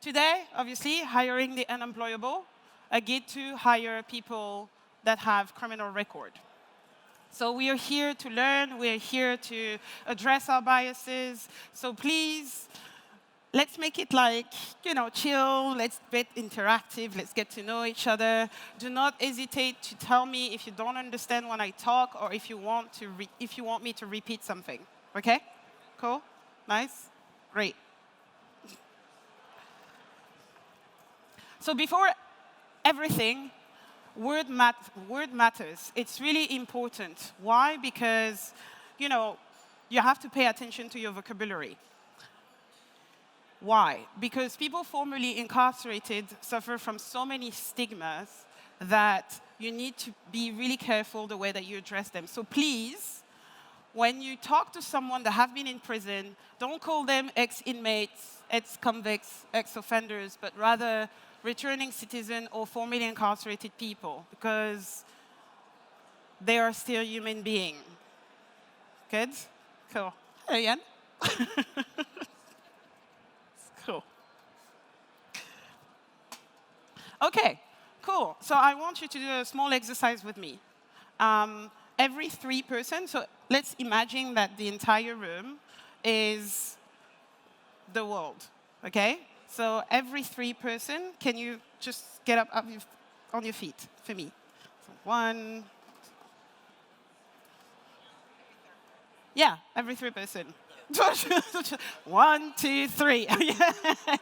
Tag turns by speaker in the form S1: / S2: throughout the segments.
S1: Today, obviously, hiring the unemployable, a guide to hire people that have criminal record. So we are here to learn. We are here to address our biases. So please, let's make it like, chill. Let's be interactive. Let's get to know each other. Do not hesitate to tell me if you don't understand when I talk or if you want me to repeat something. OK? Cool? Nice? Great. So before everything, word matters. It's really important. Why? Because, you have to pay attention to your vocabulary. Why? Because people formerly incarcerated suffer from so many stigmas that you need to be really careful the way that you address them. So please, when you talk to someone that have been in prison, don't call them ex-inmates, ex-convicts, ex-offenders, but rather returning citizen or formerly incarcerated people, because they are still human beings. Good? Cool. Hello, Jan. Cool. OK, cool. So I want you to do a small exercise with me. Every 3 persons, so let's imagine that the entire room is the world, OK? So every 3 persons, can you just get up on your feet for me? So 1. Yeah, every 3 persons. 1, 2, 3. Yes.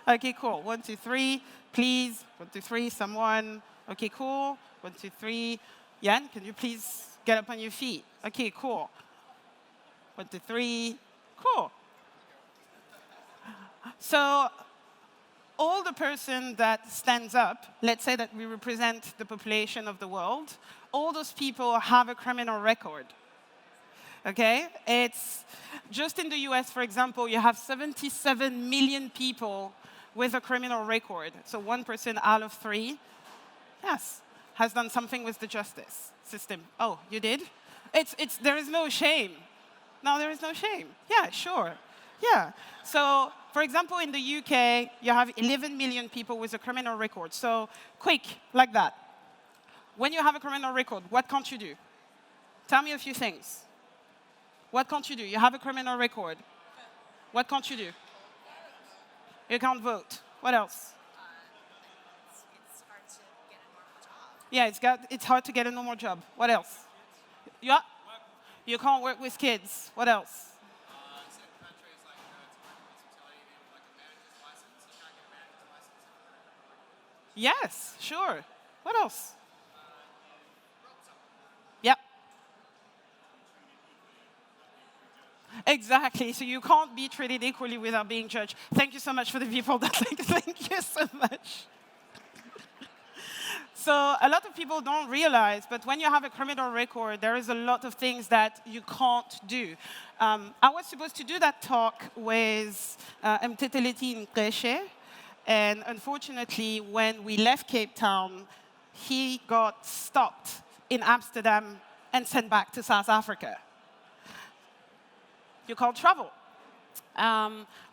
S1: OK, cool. 1, 2, 3. Please. 1, 2, 3. Someone. OK, cool. 1, 2, 3. Jan, can you please get up on your feet? OK, cool. 1, 2, 3. Cool. So all the person that stands up, let's say that we represent the population of the world, all those people have a criminal record. OK? It's just in the US, for example, you have 77 million people with a criminal record. So 1% out of 3, yes, has done something with the justice system. Oh, you did? There is no shame. No, there is no shame. Yeah, sure. Yeah. So, for example, in the UK, you have 11 million people with a criminal record. So, quick, like that. When you have a criminal record, what can't you do? Tell me a few things. What can't you do? You have a criminal record. What can't you do? You can't vote. What else?
S2: It's hard to get a normal job.
S1: Yeah, it's hard to get a normal job. What else? Yeah. You can't work with kids. What else? Yes, sure. What else? Yep. Exactly. So you can't be treated equally without being judged. Thank you so much for the people that thank you so much. So a lot of people don't realize, but when you have a criminal record, there is a lot of things that you can't do. I was supposed to do that talk with Untitled Chapter. And unfortunately, when we left Cape Town, he got stopped in Amsterdam and sent back to South Africa. You can't travel.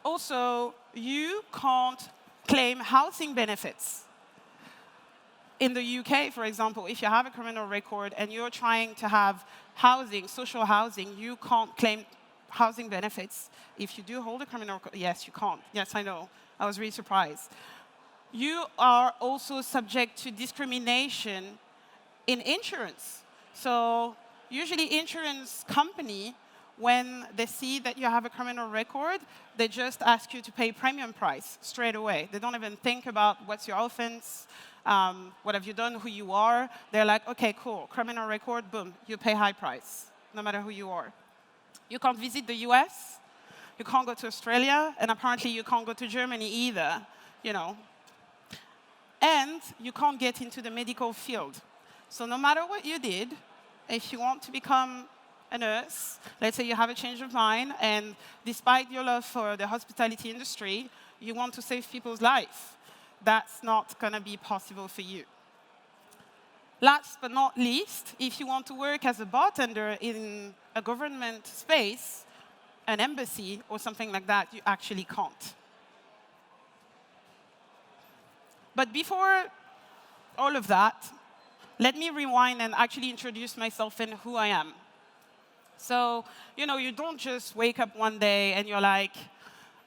S1: Also, you can't claim housing benefits. In the UK, for example, if you have a criminal record and you're trying to have housing, social housing, you can't claim housing benefits. If you do hold a criminal record, yes, you can't. Yes, I know. I was really surprised. You are also subject to discrimination in insurance. So usually insurance company, when they see that you have a criminal record, they just ask you to pay premium price straight away. They don't even think about what's your offense, what have you done, who you are. They're like, OK, cool, criminal record, boom, you pay high price, no matter who you are. You can't visit the US. You can't go to Australia, and apparently you can't go to Germany either, And you can't get into the medical field. So no matter what you did, if you want to become a nurse, let's say you have a change of mind, and despite your love for the hospitality industry, you want to save people's lives, that's not going to be possible for you. Last but not least, if you want to work as a bartender in a government space, an embassy or something like that, you actually can't. But before all of that, let me rewind and actually introduce myself and who I am. So, you don't just wake up one day and you're like,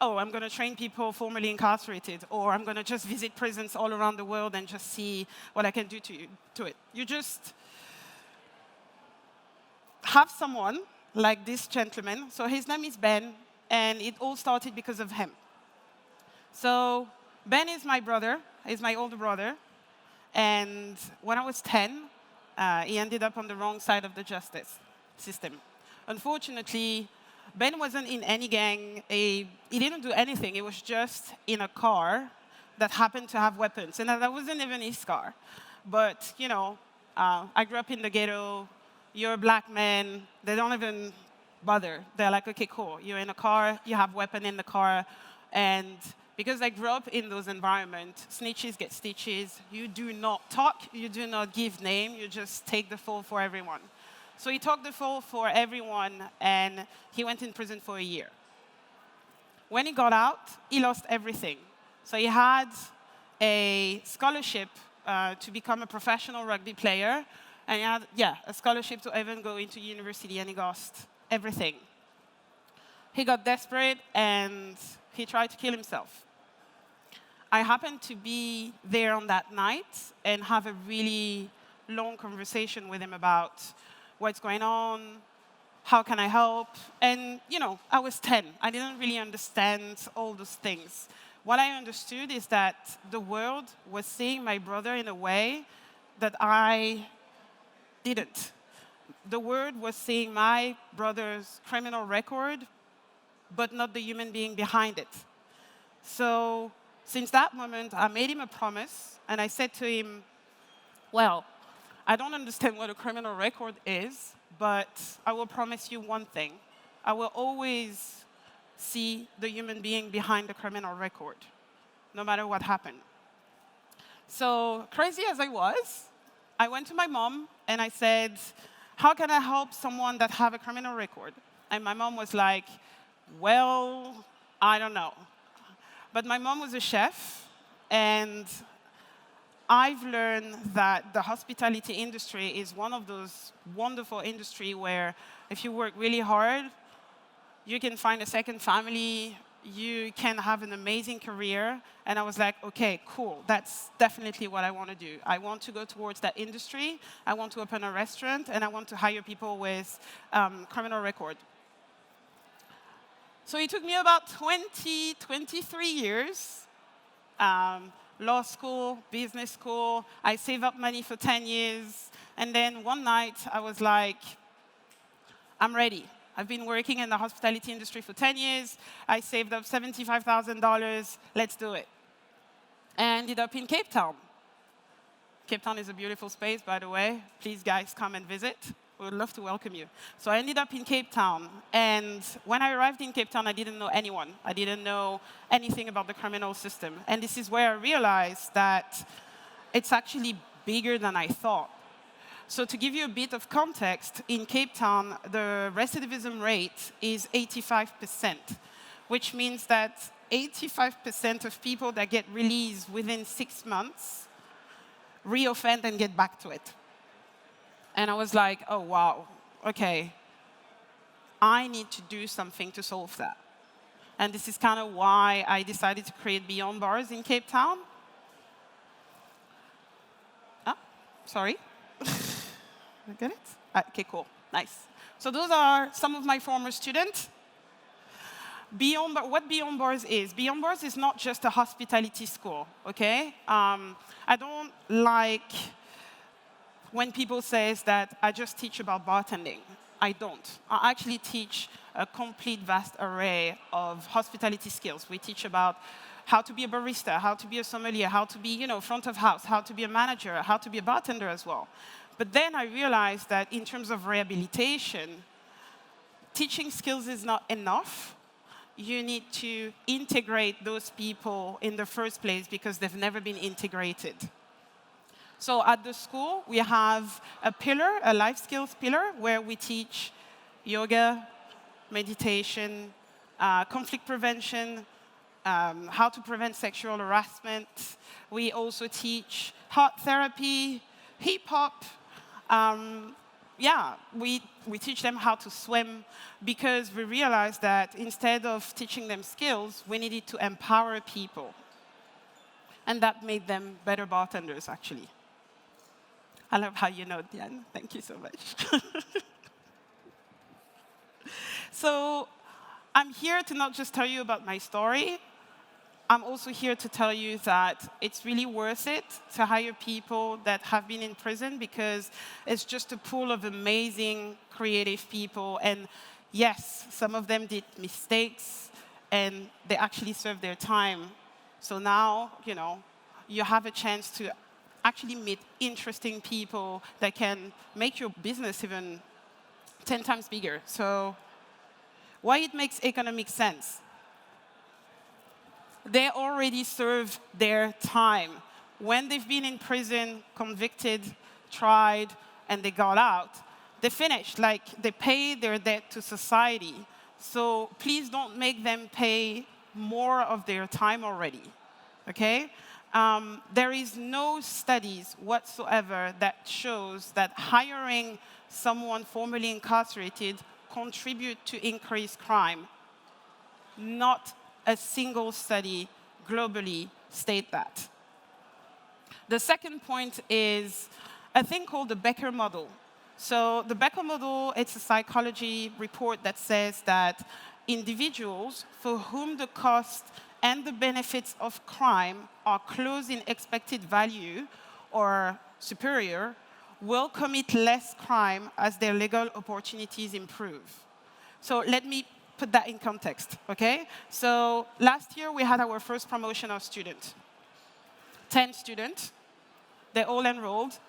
S1: oh, I'm going to train people formerly incarcerated, or I'm going to just visit prisons all around the world and just see what I can do to it. You just have someone like this gentleman. So his name is Ben, and it all started because of him. So Ben is my brother. He's my older brother. And when I was 10, he ended up on the wrong side of the justice system. Unfortunately, Ben wasn't in any gang. He didn't do anything. He was just in a car that happened to have weapons. And that wasn't even his car. But, I grew up in the ghetto. You're a black man. They don't even bother. They're like, OK, cool. You're in a car. You have a weapon in the car. And because I grew up in those environments, snitches get stitches. You do not talk. You do not give name. You just take the fall for everyone. So he took the fall for everyone, and he went in prison for a year. When he got out, he lost everything. So he had a scholarship to become a professional rugby player, and he had, a scholarship to even go into university, and he lost everything. He got desperate, and he tried to kill himself. I happened to be there on that night and have a really long conversation with him about what's going on, how can I help? And, I was 10. I didn't really understand all those things. What I understood is that the world was seeing my brother in a way that I didn't. The world was seeing my brother's criminal record, but not the human being behind it. So since that moment, I made him a promise, and I said to him, well, I don't understand what a criminal record is, but I will promise you one thing. I will always see the human being behind the criminal record, no matter what happened. So crazy as I was, I went to my mom, and I said, how can I help someone that have a criminal record? And my mom was like, well, I don't know. But my mom was a chef, and I've learned that the hospitality industry is one of those wonderful industries where if you work really hard, you can find a second family, you can have an amazing career. And I was like, OK, cool. That's definitely what I want to do. I want to go towards that industry. I want to open a restaurant, and I want to hire people with criminal record. So it took me about 23 years. Law school, business school. I saved up money for 10 years. And then one night, I was like, I'm ready. I've been working in the hospitality industry for 10 years. I saved up $75,000. Let's do it. And I ended up in Cape Town. Cape Town is a beautiful space, by the way. Please, guys, come and visit. We would love to welcome you. So I ended up in Cape Town. And when I arrived in Cape Town, I didn't know anyone. I didn't know anything about the criminal system. And this is where I realized that it's actually bigger than I thought. So to give you a bit of context, in Cape Town, the recidivism rate is 85%, which means that 85% of people that get released within 6 months reoffend and get back to it. And I was like, oh, wow, OK. I need to do something to solve that. And this is kind of why I decided to create Beyond Bars in Cape Town. Ah, sorry. Get it? OK, cool. Nice. So those are some of my former students. What Beyond Bars is. Beyond Bars is not just a hospitality school, OK? I don't like when people say that I just teach about bartending. I don't. I actually teach a complete vast array of hospitality skills. We teach about how to be a barista, how to be a sommelier, how to be front of house, how to be a manager, how to be a bartender as well. But then I realized that in terms of rehabilitation, teaching skills is not enough. You need to integrate those people in the first place because they've never been integrated. So at the school, we have a pillar, a life skills pillar, where we teach yoga, meditation, conflict prevention, how to prevent sexual harassment. We also teach art therapy, hip-hop. Yeah, we teach them how to swim because we realized that instead of teaching them skills, we needed to empower people. And that made them better bartenders, actually. I love how you know, Diane. Thank you so much. So I'm here to not just tell you about my story. I'm also here to tell you that it's really worth it to hire people that have been in prison because it's just a pool of amazing, creative people. And yes, some of them did mistakes, and they actually served their time. So now, you have a chance to actually meet interesting people that can make your business even 10 times bigger. So why it makes economic sense? They already serve their time. When they've been in prison, convicted, tried, and they got out, they finished. Like, they pay their debt to society. So please don't make them pay more of their time already, okay? There is no studies whatsoever that shows that hiring someone formerly incarcerated contribute to increased crime. Not a single study globally state that. The second point is a thing called the Becker Model. So the Becker Model, it's a psychology report that says that individuals for whom the cost and the benefits of crime are close in expected value or superior will commit less crime as their legal opportunities improve. So let me put that in context, okay? So last year, we had our first promotion of student. 10 students. They all enrolled.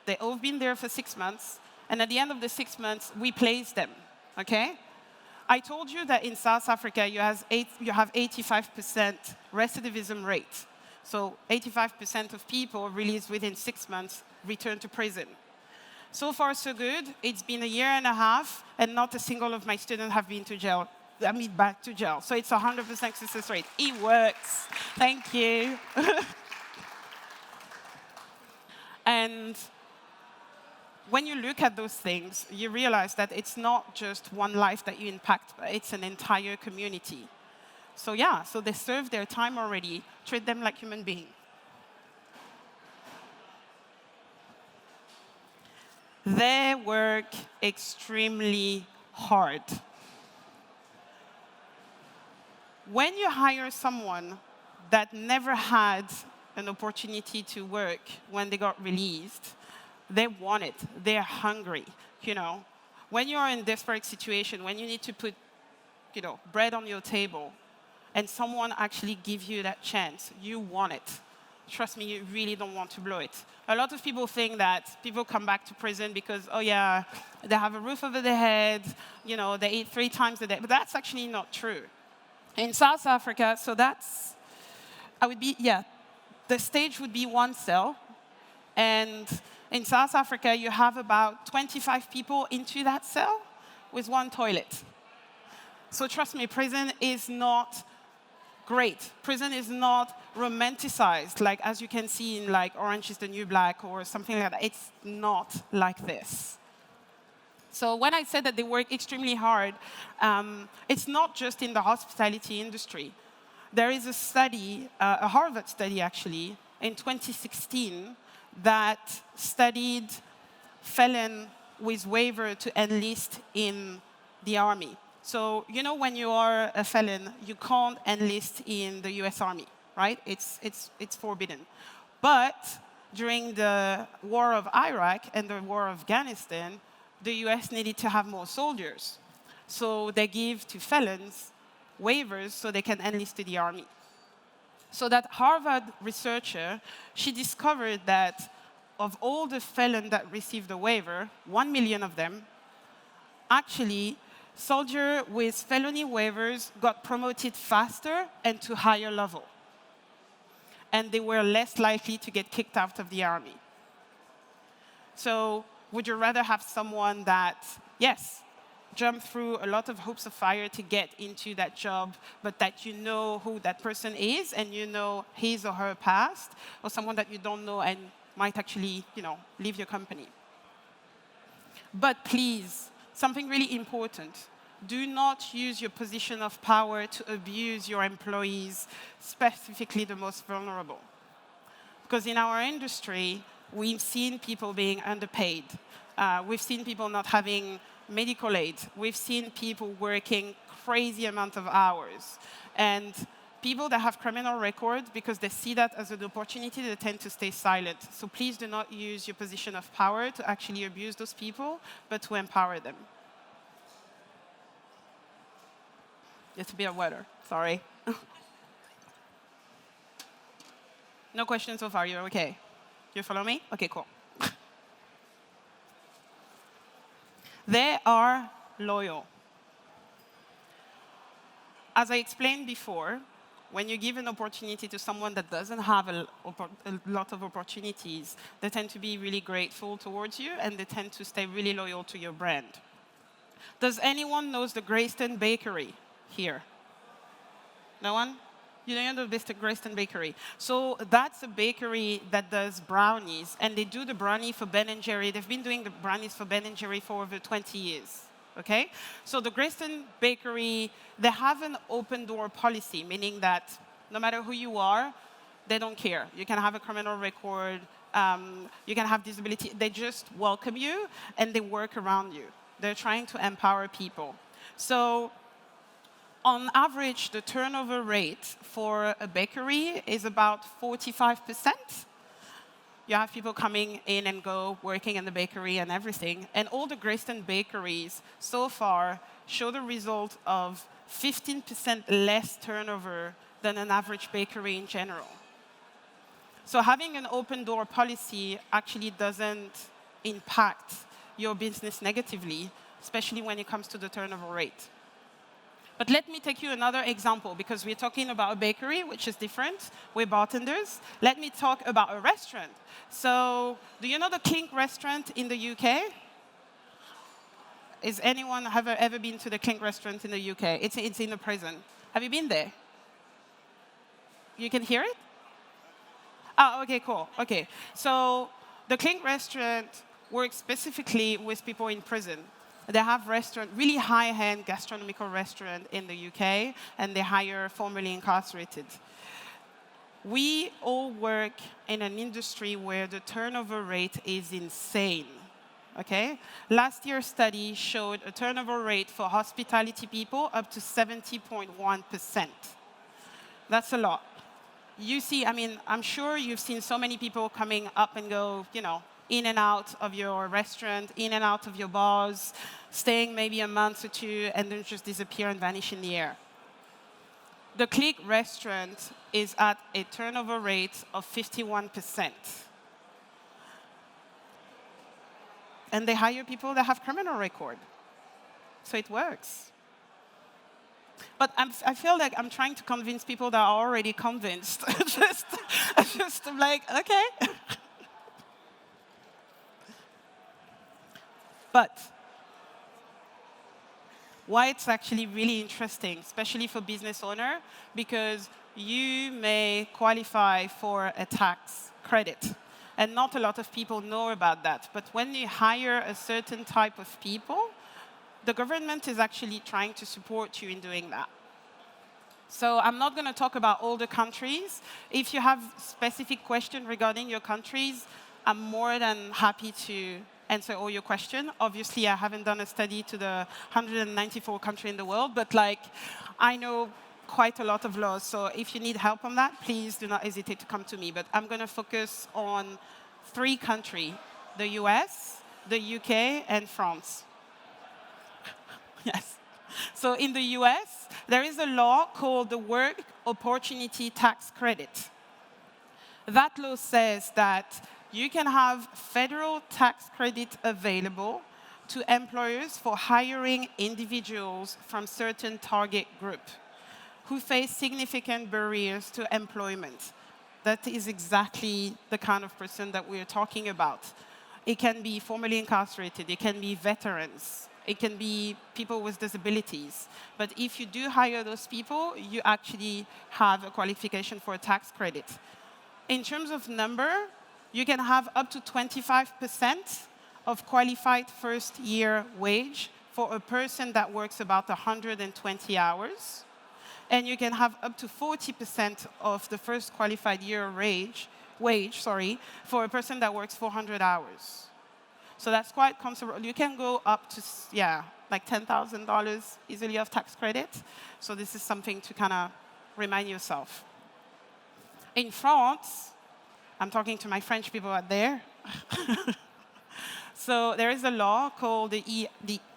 S1: They all been there for 6 months. And at the end of the 6 months, we placed them, okay? I told you that in South Africa, you have 85% recidivism rate. So 85% of people released within 6 months return to prison. So far, so good. It's been a year and a half, and not a single of my students have been to jail. Back to jail. So it's 100% success rate. It works. Thank you. And when you look at those things, you realize that it's not just one life that you impact, but it's an entire community. So yeah, so they serve their time already. Treat them like human beings. They work extremely hard. When you hire someone that never had an opportunity to work when they got released, they want it. They're hungry, When you're in a desperate situation, when you need to put, bread on your table, and someone actually gives you that chance, you want it. Trust me, you really don't want to blow it. A lot of people think that people come back to prison because, oh yeah, they have a roof over their head, they eat 3 times a day. But that's actually not true. In South Africa, so the stage would be 1 cell. And in South Africa, you have about 25 people into that cell with 1 toilet. So trust me, prison is not great. Prison is not romanticized, like as you can see in like Orange is the New Black or something like that. It's not like this. So when I said that they work extremely hard, it's not just in the hospitality industry. There is a study, a Harvard study actually, in 2016 that studied felon with waiver to enlist in the army. So when you are a felon, you can't enlist in the US Army, right? It's forbidden. But during the war of Iraq and the war of Afghanistan, the US needed to have more soldiers. So they give to felons waivers so they can enlist to the army. So that Harvard researcher, she discovered that of all the felons that received the waiver, 1 million of them, actually, soldiers with felony waivers got promoted faster and to higher level. And they were less likely to get kicked out of the army. So would you rather have someone that, yes, jump through a lot of hoops of fire to get into that job, but that you know who that person is and you know his or her past, or someone that you don't know and might actually, leave your company. But please, something really important, do not use your position of power to abuse your employees, specifically the most vulnerable. Because in our industry, we've seen people being underpaid. We've seen people not having medical aid. We've seen people working crazy amount of hours. And people that have criminal records, because they see that as an opportunity, they tend to stay silent. So please do not use your position of power to actually abuse those people, but to empower them. It's a bit of water, sorry. No questions so far, you're okay? You follow me? Okay, cool. They are loyal. As I explained before, when you give an opportunity to someone that doesn't have a lot of opportunities, they tend to be really grateful towards you, and they tend to stay really loyal to your brand. Does anyone know the Greyston Bakery here? No one? You know the Greyston Bakery. So that's a bakery that does brownies, and they do the brownie for Ben & Jerry. They've been doing the brownies for Ben & Jerry for over 20 years. Okay? So the Greyston Bakery, they have an open door policy, meaning that no matter who you are, they don't care. You can have a criminal record, you can have disability. They just welcome you, and they work around you. They're trying to empower people. So on average, the turnover rate for a bakery is about 45%. You have people coming in and go, working in the bakery and everything. And all the Greyston bakeries so far show the result of 15% less turnover than an average bakery in general. So having an open door policy actually doesn't impact your business negatively, especially when it comes to the turnover rate. But let me take you another example, because we're talking about a bakery, which is different. We're bartenders. Let me talk about a restaurant. So do you know the Clink restaurant in the UK? Is anyone ever been to the Clink restaurant in the UK? It's in a prison. Have you been there? You can hear it? Oh, OK, cool. OK. So the Clink restaurant works specifically with people in prison. They have really high-end gastronomical restaurant in the UK, and they hire formerly incarcerated. We all work in an industry where the turnover rate is insane. Okay? Last year's study showed a turnover rate for hospitality people up to 70.1%. That's a lot. You see, I'm sure you've seen so many people coming up and go, in and out of your restaurant, in and out of your bars, staying maybe a month or two, and then just disappear and vanish in the air. The Click restaurant is at a turnover rate of 51%. And they hire people that have criminal record. So it works. But I feel like I'm trying to convince people that are already convinced. just like, OK. But why it's actually really interesting, especially for business owner, because you may qualify for a tax credit. And not a lot of people know about that. But when you hire a certain type of people, the government is actually trying to support you in doing that. So I'm not going to talk about all the countries. If you have specific questions regarding your countries, I'm more than happy to answer all your questions. Obviously, I haven't done a study to the 194 countries in the world, but I know quite a lot of laws. So if you need help on that, please do not hesitate to come to me. But I'm going to focus on 3 countries, the US, the UK, and France. Yes. So in the US, there is a law called the Work Opportunity Tax Credit. That law says that you can have federal tax credit available to employers for hiring individuals from certain target group who face significant barriers to employment. That is exactly the kind of person that we're talking about. It can be formerly incarcerated. It can be veterans. It can be people with disabilities. But if you do hire those people, you actually have a qualification for a tax credit. In terms of number, you can have up to 25% of qualified first-year wage for a person that works about 120 hours. And you can have up to 40% of the first qualified year wage for a person that works 400 hours. So that's quite considerable. You can go up to, like $10,000 easily of tax credit. So this is something to kind of remind yourself. In France, I'm talking to my French people out there. So there is a law called the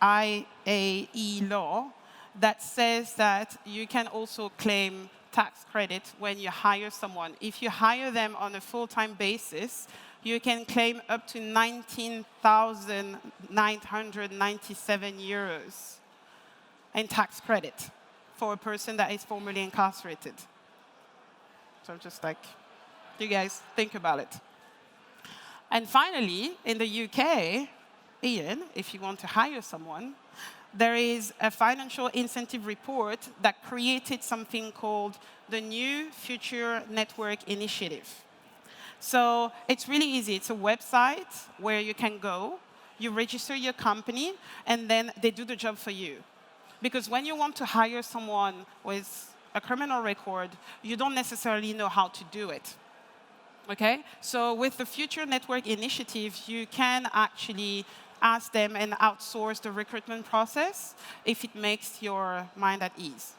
S1: IAE law that says that you can also claim tax credit when you hire someone. If you hire them on a full-time basis, you can claim up to 19,997 euros in tax credit for a person that is formerly incarcerated. So just like, you guys think about it. And finally, in the UK, Ian, if you want to hire someone, there is a financial incentive report that created something called the New Future Network Initiative. So it's really easy. It's a website where you can go, you register your company, and then they do the job for you. Because when you want to hire someone with a criminal record, you don't necessarily know how to do it. Okay? So with the Future Network Initiative, you can actually ask them and outsource the recruitment process if it makes your mind at ease.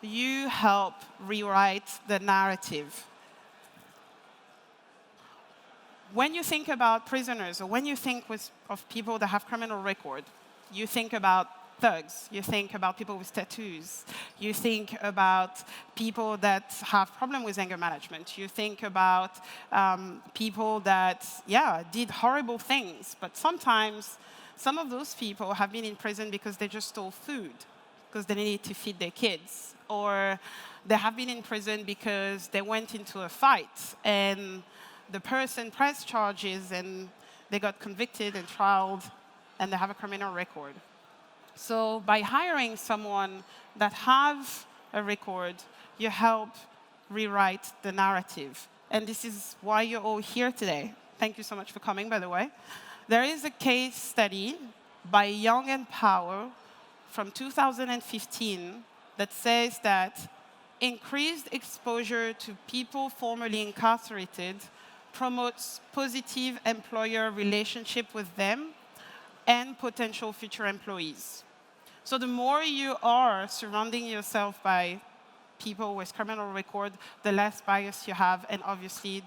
S1: You help rewrite the narrative. When you think about prisoners, or when you think of people that have criminal record, you think about thugs, you think about people with tattoos, you think about people that have problem with anger management, you think about people that, did horrible things, but sometimes some of those people have been in prison because they just stole food, because they needed to feed their kids, or they have been in prison because they went into a fight and the person pressed charges and they got convicted and trialed and they have a criminal record. So by hiring someone that have a record, you help rewrite the narrative. And this is why you're all here today. Thank you so much for coming, by the way. There is a case study by Young and Power from 2015 that says that increased exposure to people formerly incarcerated promotes positive employer relationship with them and potential future employees. So the more you are surrounding yourself by people with criminal record, the less bias you have, and obviously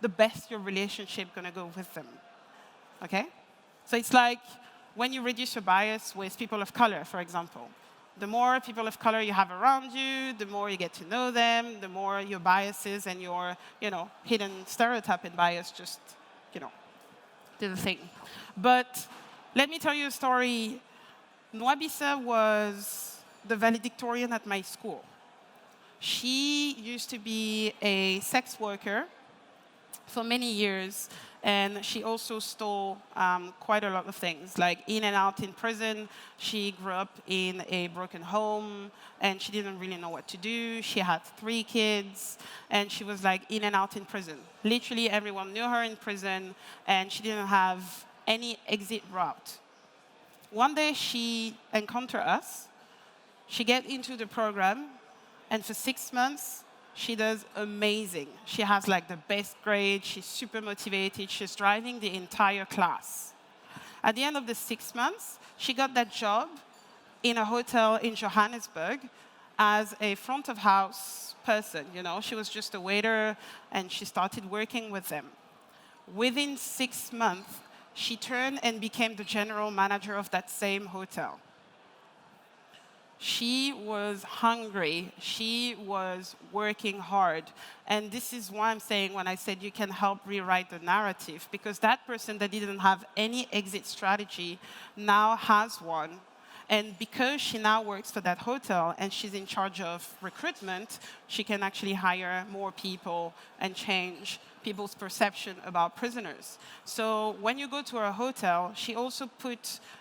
S1: the best your relationship gonna go with them. Okay? So it's like when you reduce your bias with people of color, for example. The more people of color you have around you, the more you get to know them, the more your biases and your, hidden stereotype and bias just, do the thing. But let me tell you a story. Nwabisa was the valedictorian at my school. She used to be a sex worker for many years, and she also stole quite a lot of things, like in and out in prison. She grew up in a broken home, and she didn't really know what to do. She had 3 kids, and she was like in and out in prison. Literally everyone knew her in prison, and she didn't have any exit route. One day she encountered us. She get into the program, and for 6 months, she does amazing. She has like the best grade. She's super motivated. She's driving the entire class. At the end of the 6 months, she got that job in a hotel in Johannesburg as a front of house person. She was just a waiter, and she started working with them. Within 6 months, she turned and became the general manager of that same hotel. She was hungry. She was working hard. And this is why I'm saying when I said you can help rewrite the narrative, because that person that didn't have any exit strategy now has one. And because she now works for that hotel and she's in charge of recruitment, she can actually hire more people and change people's perception about prisoners. So when you go to her hotel, she also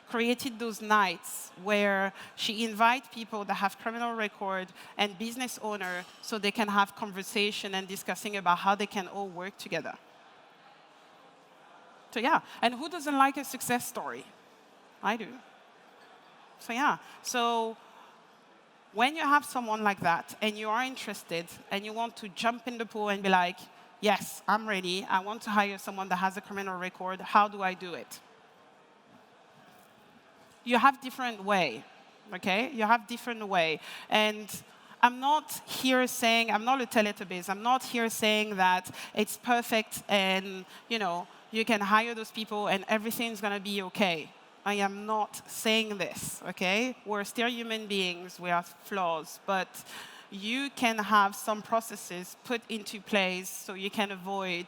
S1: created those nights where she invites people that have criminal record and business owner so they can have conversation and discussing about how they can all work together. So yeah, and who doesn't like a success story? I do. So yeah, so when you have someone like that and you are interested and you want to jump in the pool and be like, yes, I'm ready, I want to hire someone that has a criminal record, how do I do it? You have different way, okay? You have different way. And I'm not here saying, I'm not a Teletubbies, I'm not here saying that it's perfect and, you can hire those people and everything's gonna be okay. I am not saying this, okay? We're still human beings, we have flaws, but you can have some processes put into place so you can avoid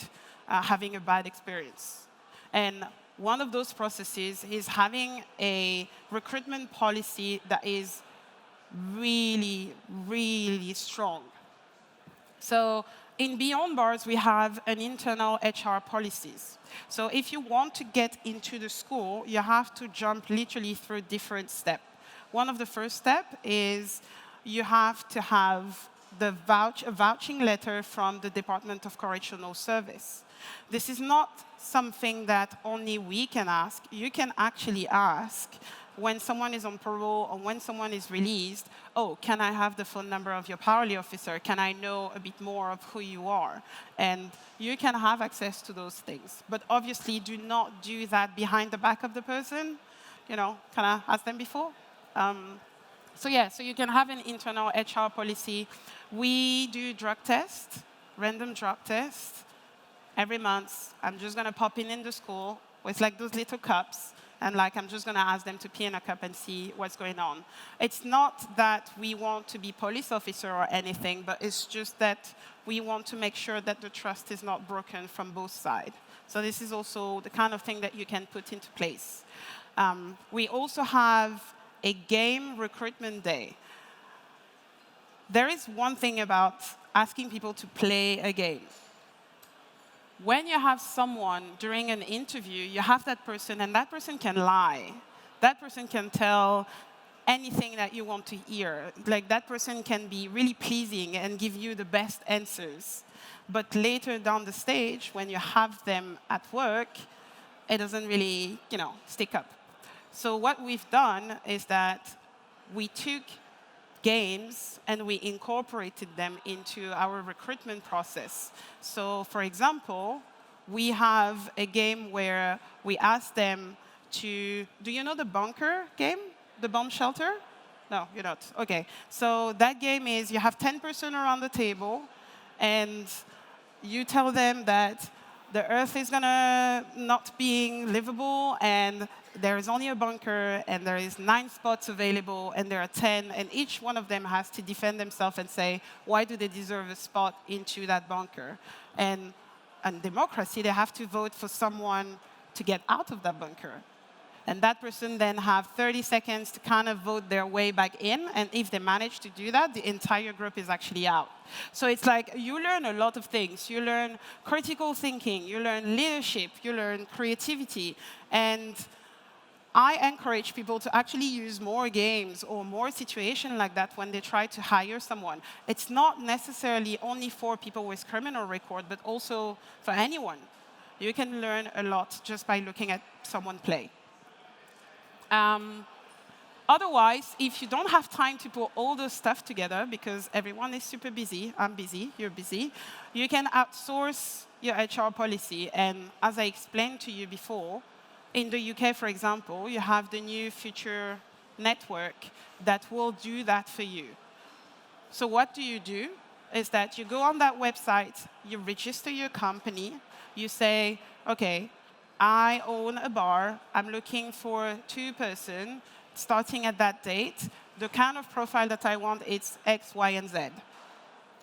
S1: having a bad experience. And one of those processes is having a recruitment policy that is really, really strong. So in Beyond Bars, we have an internal HR policies. So if you want to get into the school, you have to jump literally through different steps. One of the first steps is you have to have a vouching letter from the Department of Correctional Service. This is not something that only we can ask. You can actually ask when someone is on parole or when someone is released, oh, can I have the phone number of your parole officer? Can I know a bit more of who you are? And you can have access to those things. But obviously, do not do that behind the back of the person. Can I ask them before? So you can have an internal HR policy. We do drug tests, random drug tests. Every month, I'm just going to pop in the school with like those little cups. And I'm just going to ask them to pee in a cup and see what's going on. It's not that we want to be police officer or anything, but it's just that we want to make sure that the trust is not broken from both sides. So this is also the kind of thing that you can put into place. We also have a game recruitment day. There is one thing about asking people to play a game. When you have someone during an interview, you have that person, and that person can lie. That person can tell anything that you want to hear. Like, that person can be really pleasing and give you the best answers. But later down the stage, when you have them at work, it doesn't really, stick up. So what we've done is that we took games and we incorporated them into our recruitment process. So for example, we have a game where we ask them to, do you know the bunker game? The bomb shelter? No, you're not. Okay. So that game is you have 10 person around the table and you tell them that the earth is gonna not being livable and there is only a bunker, and there is 9 spots available, and there are 10, and each one of them has to defend themselves and say, why do they deserve a spot into that bunker? And in democracy, they have to vote for someone to get out of that bunker. And that person then have 30 seconds to kind of vote their way back in, and if they manage to do that, the entire group is actually out. So it's like you learn a lot of things. You learn critical thinking, you learn leadership, you learn creativity, and I encourage people to actually use more games or more situations like that when they try to hire someone. It's not necessarily only for people with criminal record, but also for anyone. You can learn a lot just by looking at someone play. Otherwise, if you don't have time to put all this stuff together, because everyone is super busy, I'm busy, you're busy, you can outsource your HR policy. And as I explained to you before, in the UK, for example, you have the new Future network that will do that for you. So what do you do is that you go on that website, you register your company, you say, OK, I own a bar, I'm looking for 2 person, starting at that date. The kind of profile that I want is X, Y, and Z.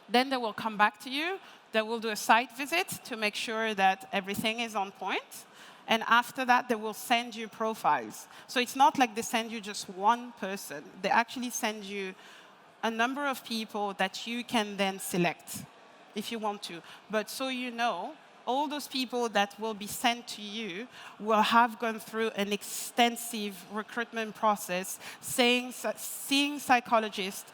S1: Then they will come back to you. They will do a site visit to make sure that everything is on point. And after that, they will send you profiles. So it's not like they send you just one person. They actually send you a number of people that you can then select if you want to. But so you know, all those people that will be sent to you will have gone through an extensive recruitment process, seeing psychologists,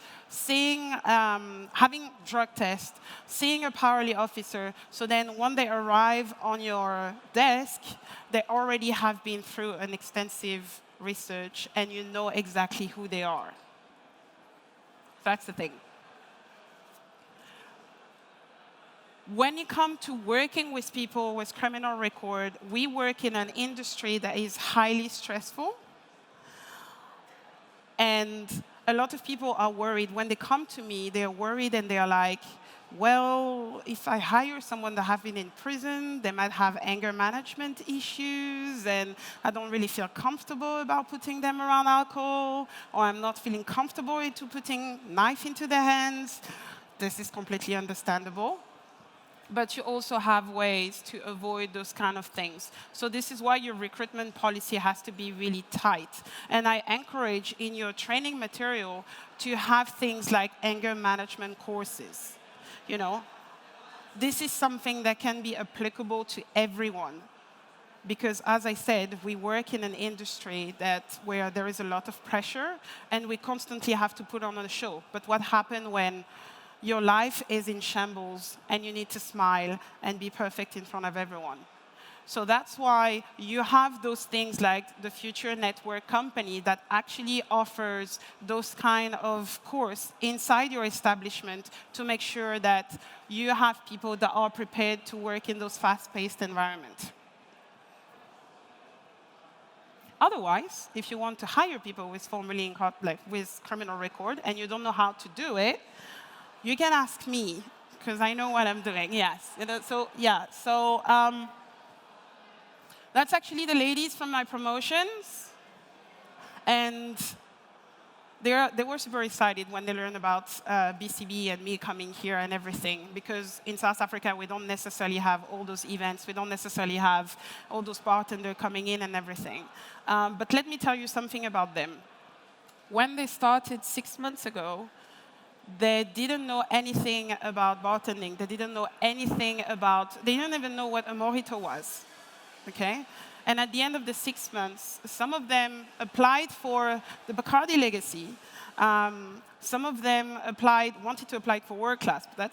S1: having drug tests, seeing a parole officer. So then when they arrive on your desk, they already have been through an extensive research and you know exactly who they are. That's the thing. When you come to working with people with criminal record, we work in an industry that is highly stressful. And a lot of people are worried. When they come to me, they're worried and they're like, well, if I hire someone that have been in prison, they might have anger management issues, and I don't really feel comfortable about putting them around alcohol, or I'm not feeling comfortable into putting knife into their hands. This is completely understandable. But you also have ways to avoid those kind of things. So this is why your recruitment policy has to be really tight. And I encourage in your training material to have things like anger management courses. You know, this is something that can be applicable to everyone. Because as I said, we work in an industry where there is a lot of pressure, and we constantly have to put on a show. But what happens when your life is in shambles and you need to smile and be perfect in front of everyone? So that's why you have those things like the Future Network company that actually offers those kind of course inside your establishment to make sure that you have people that are prepared to work in those fast-paced environments. Otherwise, if you want to hire people with with criminal record and you don't know how to do it, you can ask me, because I know what I'm doing. Yes. That's actually the ladies from my promotions. And they were super excited when they learned about BCB and me coming here and everything. Because in South Africa, we don't necessarily have all those events. We don't necessarily have all those bartenders coming in and everything. But let me tell you something about them. When they started 6 months ago, they didn't know anything about bartending. They didn't know anything they didn't even know what a mojito was. Okay? And at the end of the 6 months, some of them applied for the Bacardi legacy. Some of them wanted to apply for world class. But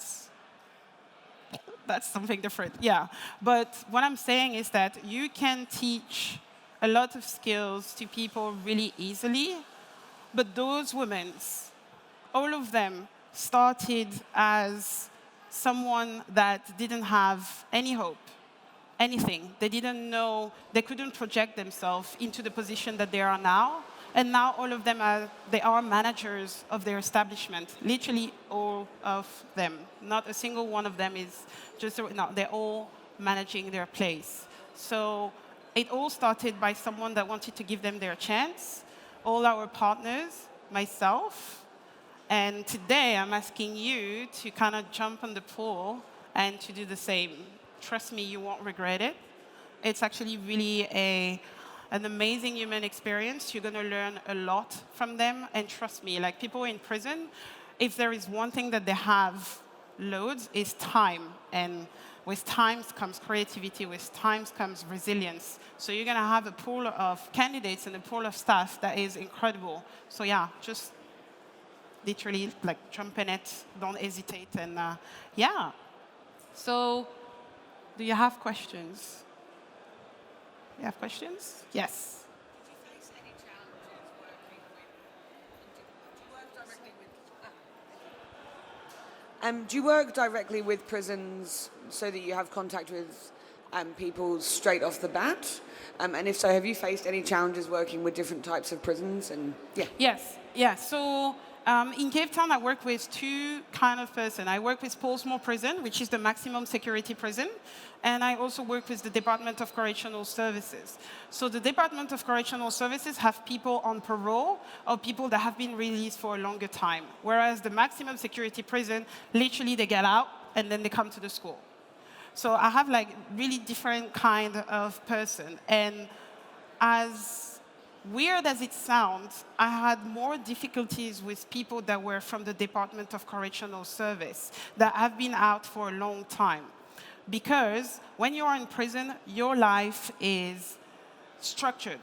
S1: that's something different. Yeah. But what I'm saying is that you can teach a lot of skills to people really easily. But those women, all of them started as someone that didn't have any hope. Anything. They didn't know, they couldn't project themselves into the position that they are now. And now all of them they are managers of their establishment. Literally all of them. Not a single one of them is they're all managing their place. So it all started by someone that wanted to give them their chance. All our partners, myself. And today I'm asking you to kind of jump on the pool and to do the same. Trust me, you won't regret it. It's actually really an amazing human experience. You're going to learn a lot from them. And trust me, like people in prison, if there is one thing that they have loads, is time. And with time comes creativity. With time comes resilience. So you're going to have a pool of candidates and a pool of staff that is incredible. So yeah, just literally jump in it. Don't hesitate. And yeah. So do you have questions? You have questions? Yes.
S2: Did you face any challenges working with?
S3: Do you work directly with prisons so that you have contact with people straight off the bat? And if so, have you faced any challenges working with different types of prisons? And yeah.
S1: Yes. Yeah. So in Cape Town, I work with two kind of person. I work with Portsmouth Prison, which is the maximum security prison, and I also work with the Department of Correctional Services. So the Department of Correctional Services have people on parole or people that have been released for a longer time, whereas the maximum security prison, literally they get out and then they come to the school. So I have like really different kind of person. And as weird as it sounds, I had more difficulties with people that were from the Department of Correctional Service that have been out for a long time. Because when you are in prison, your life is structured.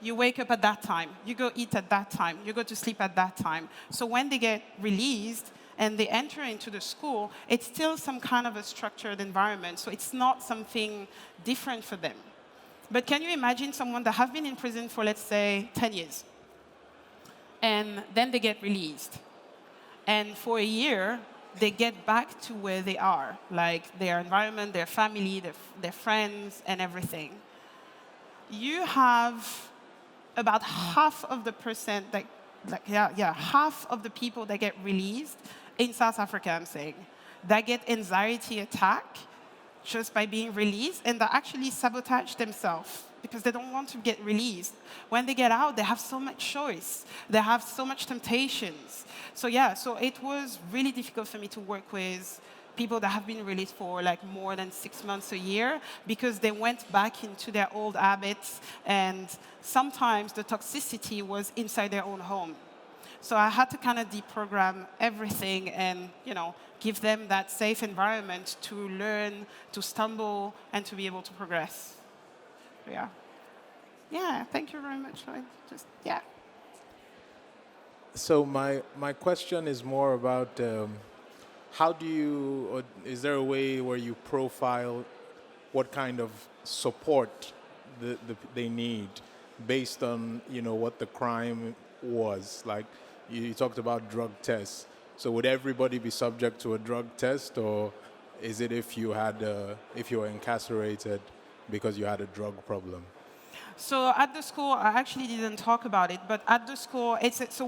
S1: You wake up at that time, you go eat at that time, you go to sleep at that time. So when they get released and they enter into the school, it's still some kind of a structured environment. So it's not something different for them. But can you imagine someone that have been in prison for, let's say, 10 years, and then they get released, and for a year, they get back to where they are, like their environment, their family, their friends, and everything. You have about half of the percent that, half of the people that get released in South Africa, I'm saying, that get anxiety attack just by being released, and that actually sabotage themselves because they don't want to get released. When they get out, they have so much choice. They have so much temptations. So yeah, so it was really difficult for me to work with people that have been released for like more than 6 months, a year, because they went back into their old habits, and sometimes the toxicity was inside their own home. So I had to kind of deprogram everything and, give them that safe environment to learn, to stumble, and to be able to progress. Yeah. Yeah, thank you very much.
S4: So my question is more about how do you, or is there a way where you profile what kind of support they need based on, what the crime was? Like, you talked about drug tests. So would everybody be subject to a drug test, or is it if you were incarcerated because you had a drug problem?
S1: So at the school, I actually didn't talk about it, but at the school,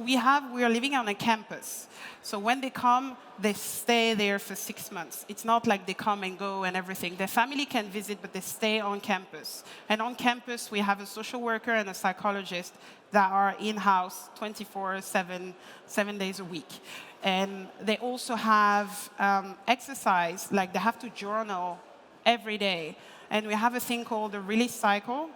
S1: we are living on a campus. So when they come, they stay there for 6 months. It's not like they come and go and everything. Their family can visit, but they stay on campus. And on campus, we have a social worker and a psychologist that are in-house 24/7, 7 days a week. And they also have exercise, like they have to journal every day. And we have a thing called the release circle,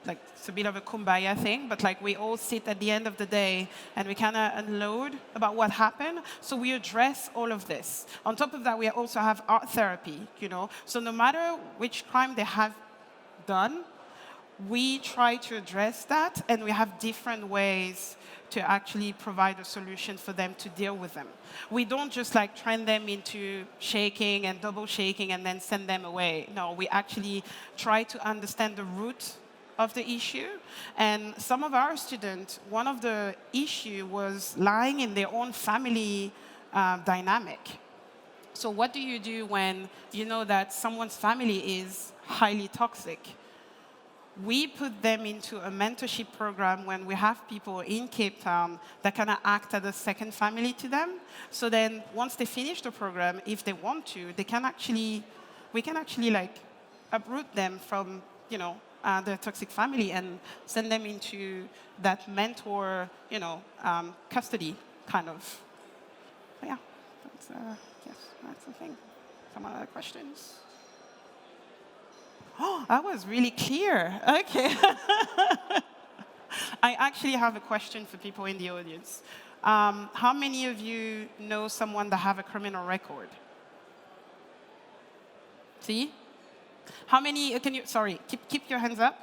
S1: like it's a bit of a kumbaya thing, but like we all sit at the end of the day and we kind of unload about what happened. So we address all of this. On top of that, we also have art therapy, So no matter which crime they have done, we try to address that, and we have different ways to actually provide a solution for them to deal with them. We don't just like train them into shaking and double shaking and then send them away. No, we actually try to understand the root of the issue. And some of our students, one of the issue was lying in their own family dynamic. So what do you do when you know that someone's family is highly toxic? We put them into a mentorship program when we have people in Cape Town that kind of act as a second family to them. So then once they finish the program, if they want to, we can actually like uproot them from, their toxic family and send them into that mentor, custody kind of. But yeah, that's the thing. Some other questions? Oh, that was really clear. Okay. I actually have a question for people in the audience. How many of you know someone that have a criminal record? See? How many, keep your hands up.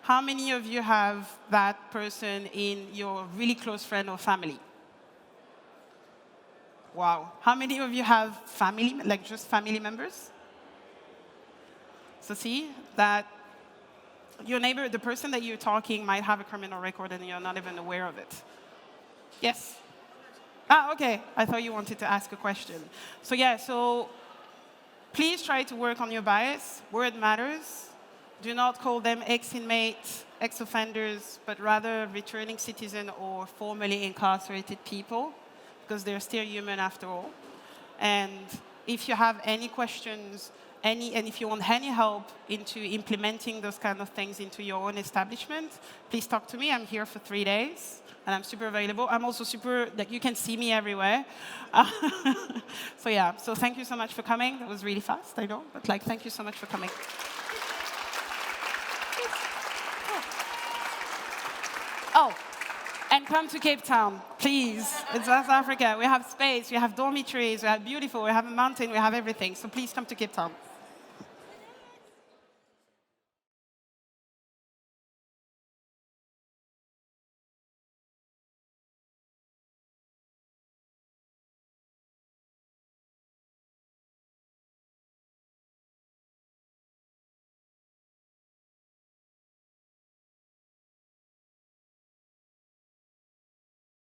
S1: How many of you have that person in your really close friend or family? Wow. How many of you have family, like just family members? So see that your neighbor, the person that you're talking, might have a criminal record and you're not even aware of it. Yes? Okay. I thought you wanted to ask a question. So yeah, so please try to work on your bias. Word matters. Do not call them ex-inmates, ex-offenders, but rather returning citizen or formerly incarcerated people, because they're still human after all. And if you have any questions, and if you want any help into implementing those kind of things into your own establishment, please talk to me. I'm here for 3 days, and I'm super available. I'm also super, like, you can see me everywhere. So yeah, so thank you so much for coming. That was really fast, I know, but like, thank you so much for coming. Oh, and come to Cape Town, please. In South Africa, we have space, we have dormitories, we have beautiful, we have a mountain, we have everything. So please come to Cape Town.